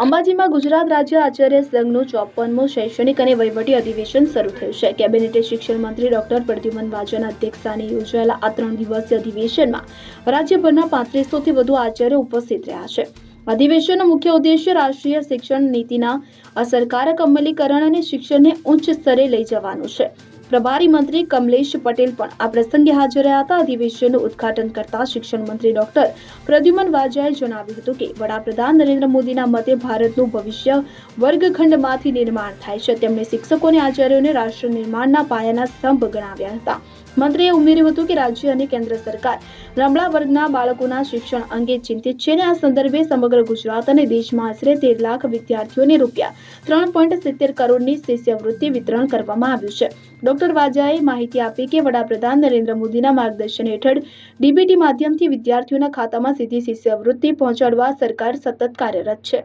અંબાજીમાં ગુજરાત રાજ્ય આચાર્ય સંઘનું 54મું શૈક્ષણિક અને વહીવટી અધિવેશન શરૂ થયું છે। કેબિનેટે શિક્ષણ મંત્રી ડોક્ટર પ્રદ્યુમન વાજાના અધ્યક્ષસ્થાને યોજાયેલા આ 3 દિવસીય અધિવેશનમાં રાજ્યભરના 3500થી વધુ આચાર્યો ઉપસ્થિત રહ્યા છે। અધિવેશનનો મુખ્ય ઉદ્દેશ્ય રાષ્ટ્રીય શિક્ષણ નીતિના અસરકારક અમલીકરણ અને શિક્ષણને ઉચ્ચ સ્તરે લઈ જવાનો છે। પ્રભારી મંત્રી કમલેશ પટેલ પણ આ પ્રસંગે હાજર રહ્યા હતા। અધિવેશનનું ઉદ્ઘાટન કરતા શિક્ષણ મંત્રી ડોક્ટર પ્રદ્યુમન વાજાએ જણાવ્યું હતું કે વડાપ્રધાન નરેન્દ્ર મોદીના મતે ભારતનું ભવિષ્ય વર્ગખંડમાંથી નિર્માણ થાય છે। તેમણે શિક્ષકો અને આચાર્યોને રાષ્ટ્ર નિર્માણના પાયાના સ્તંભ ગણાવ્યા હતા। મંત્રીએ ઉમેર્યું હતું કે રાજ્ય અને કેન્દ્ર સરકાર નબળા વર્ગના બાળકોના શિક્ષણ અંગે ચિંતિત છે અને આ સંદર્ભે સમગ્ર ગુજરાત અને દેશમાં આશરે 13 લાખ વિદ્યાર્થીઓને ₹3.70 કરોડની શિષ્યવૃત્તિ વિતરણ કરવામાં આવ્યું છે। ડોક્ટર વાજાએ માહિતી આપી કે વડાપ્રધાન નરેન્દ્ર મોદીના માર્ગદર્શન હેઠળ ડીબીટી માધ્યમથી વિદ્યાર્થીઓના ખાતામાં સીધી શિષ્યવૃત્તિ પહોંચાડવા સરકાર સતત કાર્યરત છે।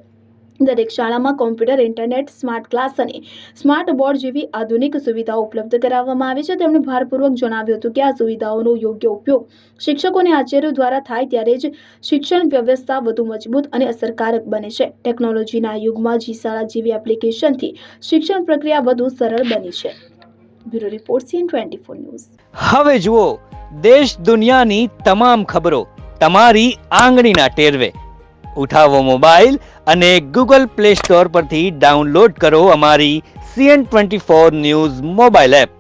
દરેક શાળામાં કોમ્પ્યુટર, ઇન્ટરનેટ, સ્માર્ટ ક્લાસ અને સ્માર્ટ બોર્ડ જેવી આધુનિક સુવિધાઓ ઉપલબ્ધ કરાવવામાં આવી છે। તેમણે ભારપૂર્વક જણાવ્યું હતું કે આ સુવિધાઓનો યોગ્ય ઉપયોગ શિક્ષકો અને આચાર્યો દ્વારા થાય ત્યારે જ શિક્ષણ વ્યવસ્થા વધુ મજબૂત અને અસરકારક બને છે। ટેકનોલોજીના યુગમાં જી-શાળા જેવી એપ્લિકેશનથી શિક્ષણ પ્રક્રિયા વધુ સરળ બની છે। Bureau report CN24 news. હવે જુઓ દેશ દુનિયાની તમામ ખબરો તમારી આંગળીના ટેરવે। ઉઠાવો મોબાઈલ અને Google Play Store પરથી ડાઉનલોડ કરો અમારી CN24 ન્યૂઝ મોબાઈલ એપ।